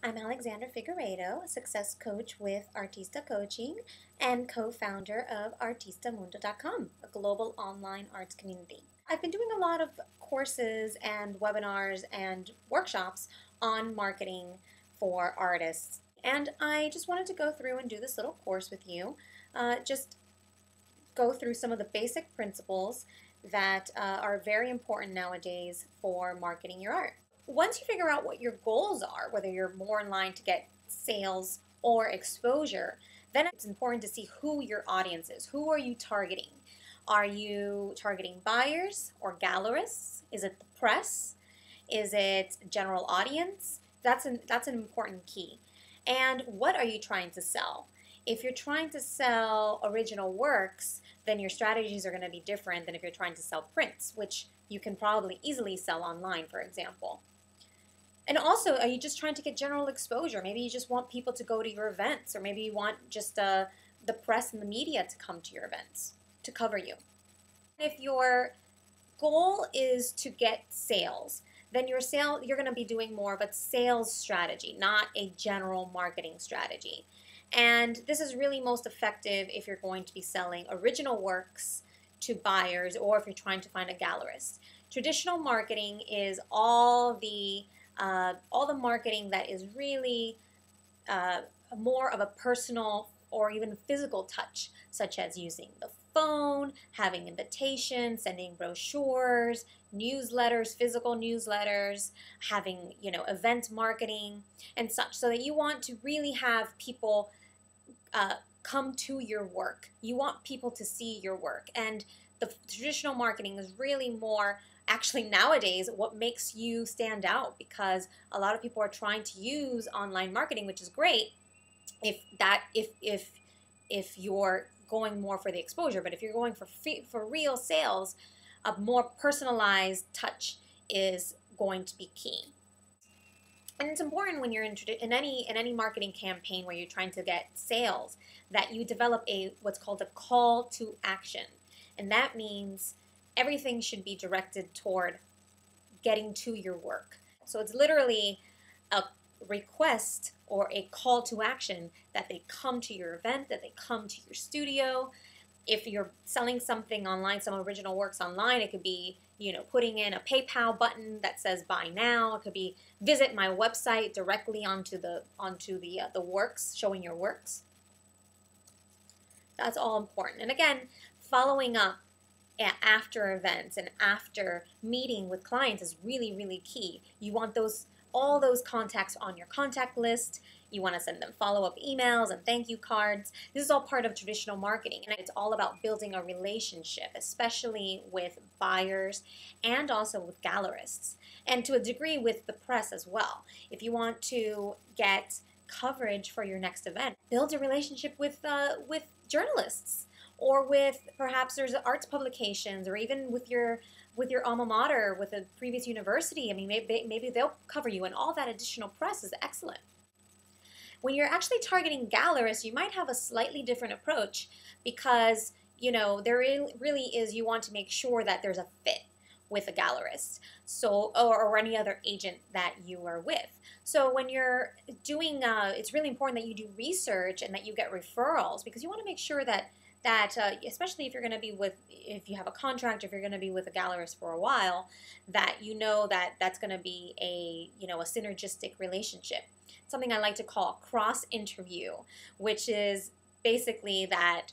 I'm Alexandra Figueredo, a success coach with Artista Coaching and co-founder of artistamundo.com, a global online arts community. I've been doing a lot of courses and webinars and workshops on marketing for artists. And I just wanted to go through and do this little course with you, just go through some of the basic principles that are very important nowadays for marketing your art. Once you figure out what your goals are, whether you're more in line to get sales or exposure, then it's important to see who your audience is. Who are you targeting? Are you targeting buyers or gallerists? Is it the press? Is it general audience? That's an important key. And what are you trying to sell? If you're trying to sell original works, then your strategies are going to be different than if you're trying to sell prints, which you can probably easily sell online, for example. And also, are you just trying to get general exposure? Maybe you just want people to go to your events, or maybe you want just the press and the media to come to your events to cover you. If your goal is to get sales, then you're going to be doing more of a sales strategy, not a general marketing strategy. And this is really most effective if you're going to be selling original works to buyers or if you're trying to find a gallerist. Traditional marketing is all the marketing that is really more of a personal or even physical touch, such as using the phone, having invitations, sending brochures, newsletters, physical newsletters, having, event marketing and such, so that you want to really have people come to your work. You want people to see your work. And the traditional marketing is really more, actually nowadays, what makes you stand out, because a lot of people are trying to use online marketing, which is great if you're going more for the exposure. But if you're going for real sales, a more personalized touch is going to be key. And it's important when you're in any marketing campaign where you're trying to get sales that you develop what's called a call to action. And that means everything should be directed toward getting to your work. So it's literally a request or a call to action that they come to your event, that they come to your studio. If you're selling something online, some original works online, it could be, putting in a PayPal button that says buy now. It could be visit my website directly onto the works, showing your works. That's all important. And again, following up after events and after meeting with clients is really, really key. You want all those contacts on your contact list. You want to send them follow-up emails and thank you cards. This is all part of traditional marketing, and it's all about building a relationship, especially with buyers and also with gallerists, and to a degree with the press as well. If you want to get coverage for your next event, build a relationship with journalists, or with, perhaps there's arts publications, or even with your alma mater, with a previous university. I mean, maybe they'll cover you, and all that additional press is excellent. When you're actually targeting gallerists, you might have a slightly different approach, because there really is, you want to make sure that there's a fit with a gallerist, or any other agent that you are with. So when you're doing, it's really important that you do research and that you get referrals, because you want to make sure that especially if you're going to be if you have a contract, if you're going to be with a gallerist for a while, that that's going to be a synergistic relationship. Something I like to call cross interview, which is basically that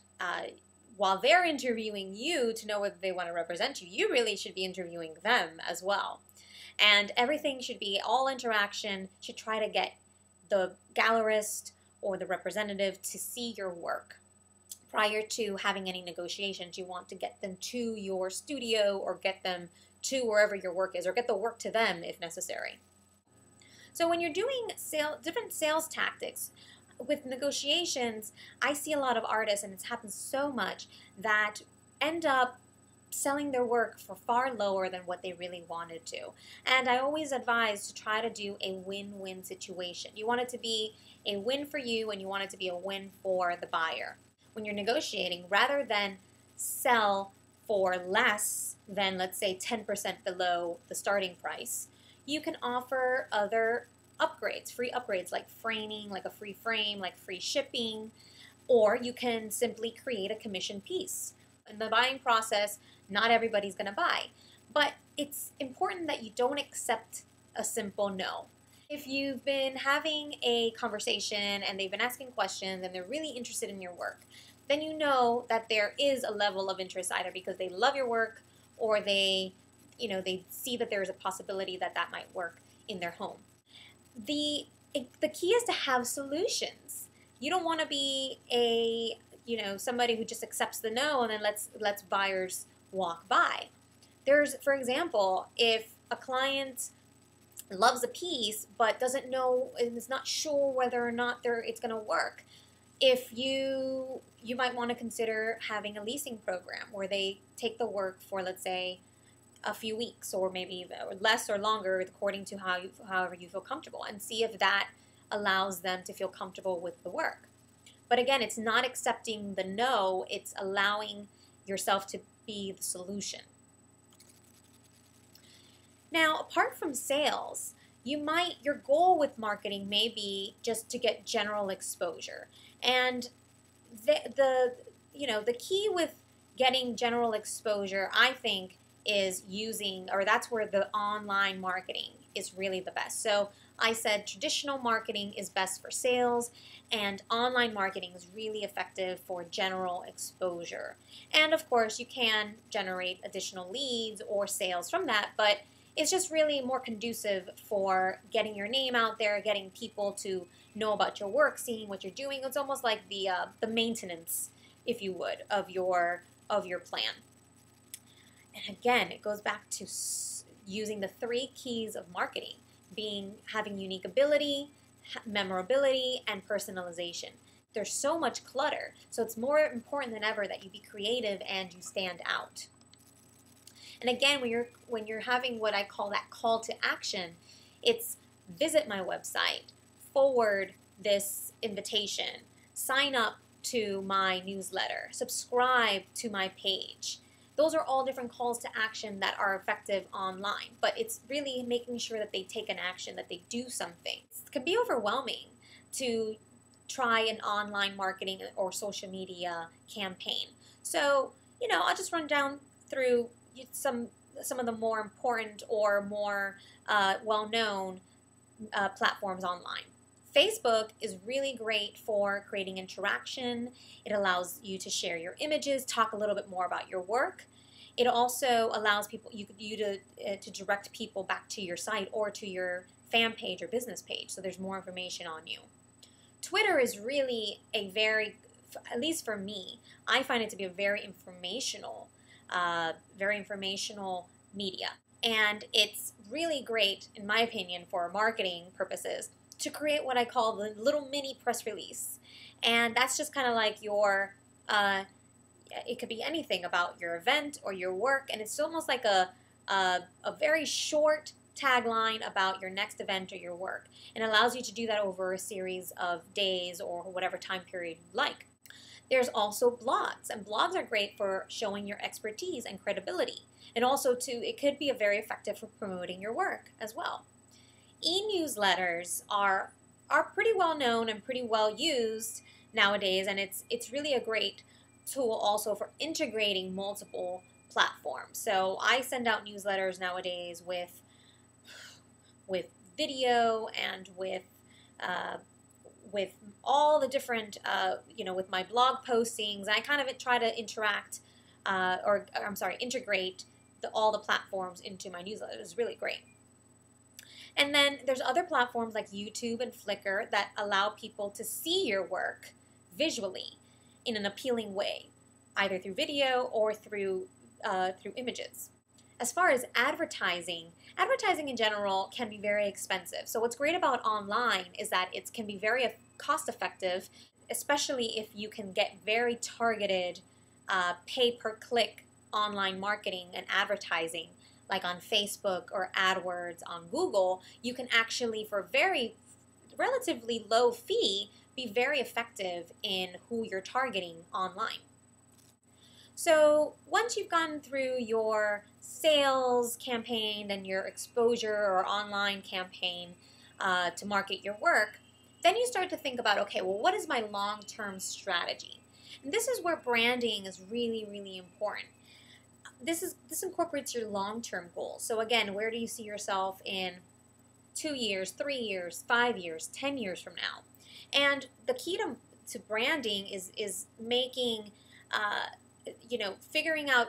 while they're interviewing you to know whether they want to represent you, you really should be interviewing them as well. And everything should be, all interaction should try to get the gallerist or the representative to see your work. Prior to having any negotiations, you want to get them to your studio, or get them to wherever your work is, or get the work to them if necessary. So when you're doing different sales tactics with negotiations, I see a lot of artists, and it's happened so much, that end up selling their work for far lower than what they really wanted to. And I always advise to try to do a win-win situation. You want it to be a win for you, and you want it to be a win for the buyer. When you're negotiating, rather than sell for less than, let's say, 10% below the starting price, you can offer other upgrades, free upgrades like framing, like a free frame, like free shipping, or you can simply create a commission piece. In the buying process, not everybody's going to buy, but it's important that you don't accept a simple no. If you've been having a conversation and they've been asking questions and they're really interested in your work, then you know that there is a level of interest either because they love your work or they see that there's a possibility that that might work in their home. The key is to have solutions. You don't want to be somebody who just accepts the no and then lets buyers walk by. For example, if a client loves a piece but doesn't know and is not sure whether or not it's going to work, if you might want to consider having a leasing program where they take the work for, let's say, a few weeks or maybe less or longer according to however you feel comfortable, and see if that allows them to feel comfortable with the work. But again, it's not accepting the no, it's allowing yourself to be the solution. Now, apart from sales, your goal with marketing may be just to get general exposure. And the key with getting general exposure, I think, is that's where the online marketing is really the best. So I said traditional marketing is best for sales, and online marketing is really effective for general exposure. And of course, you can generate additional leads or sales from that, but it's just really more conducive for getting your name out there, getting people to know about your work, seeing what you're doing. It's almost like the maintenance, if you would, of your plan. And again, it goes back to using the 3 keys of marketing, having unique ability, memorability, and personalization. There's so much clutter, so it's more important than ever that you be creative and you stand out. And again, when you're having what I call that call to action, it's visit my website, forward this invitation, sign up to my newsletter, subscribe to my page. Those are all different calls to action that are effective online, but it's really making sure that they take an action, that they do something. It can be overwhelming to try an online marketing or social media campaign. So, I'll just run down through some of the more important or more well-known platforms online. Facebook is really great for creating interaction. It allows you to share your images, talk a little bit more about your work. It also allows you to direct people back to your site or to your fan page or business page, so there's more information on you. Twitter is really at least for me, I find it to be a very informational media. And it's really great, in my opinion, for marketing purposes, to create what I call the little mini press release. And that's just kind of like it could be anything about your event or your work, and it's almost like a very short tagline about your next event or your work. And it allows you to do that over a series of days or whatever time period you like. There's also blogs, and blogs are great for showing your expertise and credibility. And also, too, it could be very effective for promoting your work as well. E-newsletters are pretty well known and pretty well used nowadays, and it's really a great tool also for integrating multiple platforms. So I send out newsletters nowadays with video and with all the different, with my blog postings. I kind of try to integrate all the platforms into my newsletter. It's really great. And then there's other platforms like YouTube and Flickr that allow people to see your work visually in an appealing way, either through video or through images. As far as advertising in general can be very expensive. So what's great about online is that it can be very cost-effective, especially if you can get very targeted pay-per-click online marketing and advertising, like on Facebook or AdWords on Google. You can actually, for a very relatively low fee, be very effective in who you're targeting online. So once you've gone through your sales campaign and your exposure or online campaign, to market your work, then you start to think about, okay, well, what is my long-term strategy? And this is where branding is really, really important. This incorporates your long-term goals. So again, where do you see yourself in 2 years, 3 years, 5 years, 10 years from now? And the key to branding is making, figuring out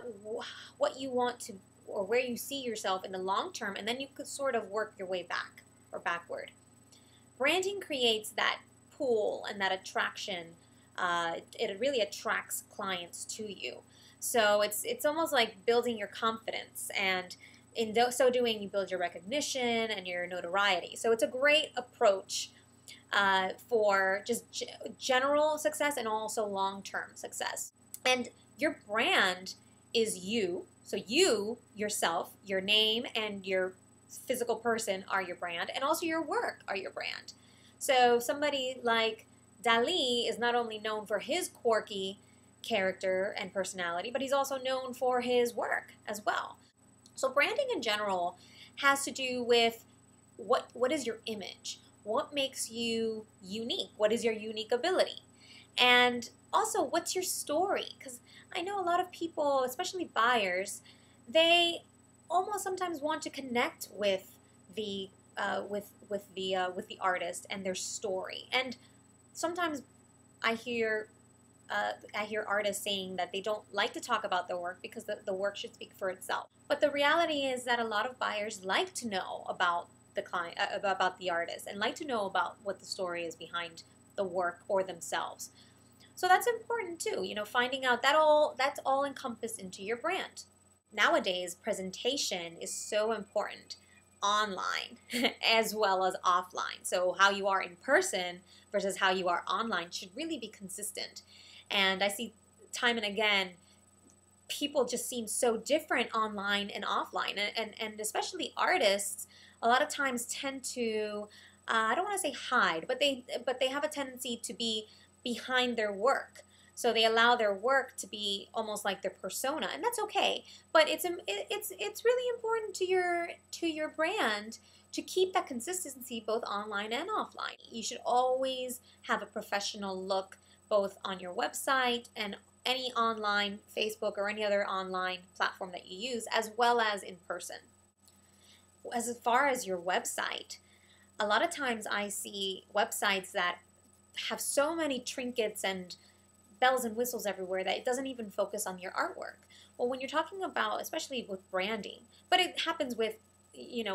what you want to, or where you see yourself in the long term, and then you could sort of work your way back or backward. Branding creates that pull and that attraction. It really attracts clients to you. So it's almost like building your confidence, and in so doing, you build your recognition and your notoriety. So it's a great approach for just general success and also long-term success. And your brand is you. So you, yourself, your name and your physical person are your brand, and also your work are your brand. So somebody like Dali is not only known for his quirky character and personality, but he's also known for his work as well. So branding in general has to do with what is your image? What makes you unique? What is your unique ability? And also, what's your story? Because I know a lot of people, especially buyers, they almost sometimes want to connect with the artist and their story. And sometimes I hear artists saying that they don't like to talk about their work because the work should speak for itself. But the reality is that a lot of buyers like to know about the client, about the artist, and like to know about what the story is behind the work or themselves. So that's important too, finding out that's all encompassed into your brand. Nowadays, presentation is so important online as well as offline. So how you are in person versus how you are online should really be consistent. And I see time and again, people just seem so different online and offline. And especially artists, a lot of times tend to, I don't want to say hide, but they have a tendency to be behind their work. So they allow their work to be almost like their persona, and that's okay. But it's really important to your brand to keep that consistency both online and offline. You should always have a professional look both on your website and any online, Facebook or any other online platform that you use, as well as in person. As far as your website, a lot of times I see websites that have so many trinkets and bells and whistles everywhere that it doesn't even focus on your artwork. Well, when you're talking about, especially with branding, but it happens with,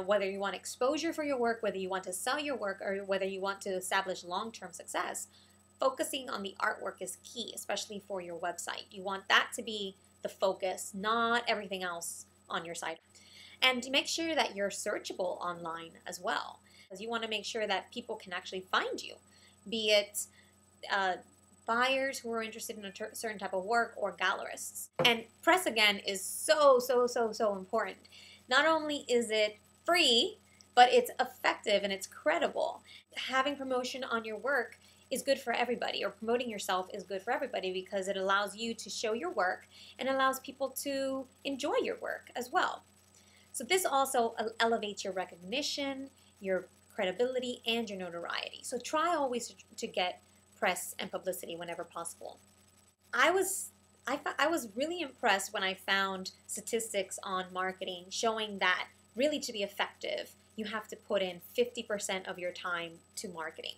whether you want exposure for your work, whether you want to sell your work, or whether you want to establish long-term success, focusing on the artwork is key, especially for your website. You want that to be the focus, not everything else on your site. And make sure that you're searchable online as well, because you want to make sure that people can actually find you, be it buyers who are interested in a certain type of work or gallerists. And press, again, is so important. Not only is it free, but it's effective and it's credible. Having promotion on your work is good for everybody, or promoting yourself is good for everybody, because it allows you to show your work and allows people to enjoy your work as well. So this also elevates your recognition, your credibility, and your notoriety. So try always to get press and publicity whenever possible. I was really impressed when I found statistics on marketing showing that really to be effective, you have to put in 50% of your time to marketing.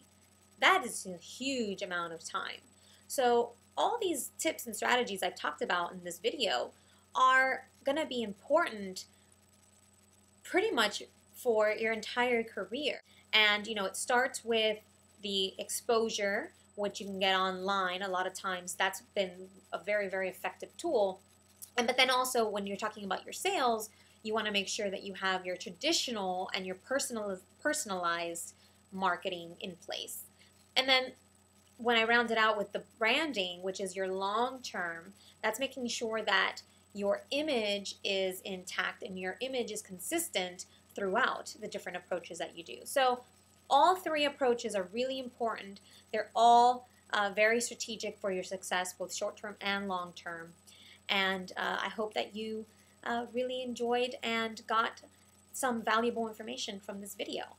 That is a huge amount of time. So all these tips and strategies I've talked about in this video are going to be important pretty much for your entire career. And it starts with the exposure, which you can get online. A lot of times that's been a very, very effective tool. But then also when you're talking about your sales, you want to make sure that you have your traditional and your personalized marketing in place. And then when I round it out with the branding, which is your long term, that's making sure that your image is intact and your image is consistent throughout the different approaches that you do. So all three approaches are really important. They're all very strategic for your success, both short-term and long-term. And I hope that you really enjoyed and got some valuable information from this video.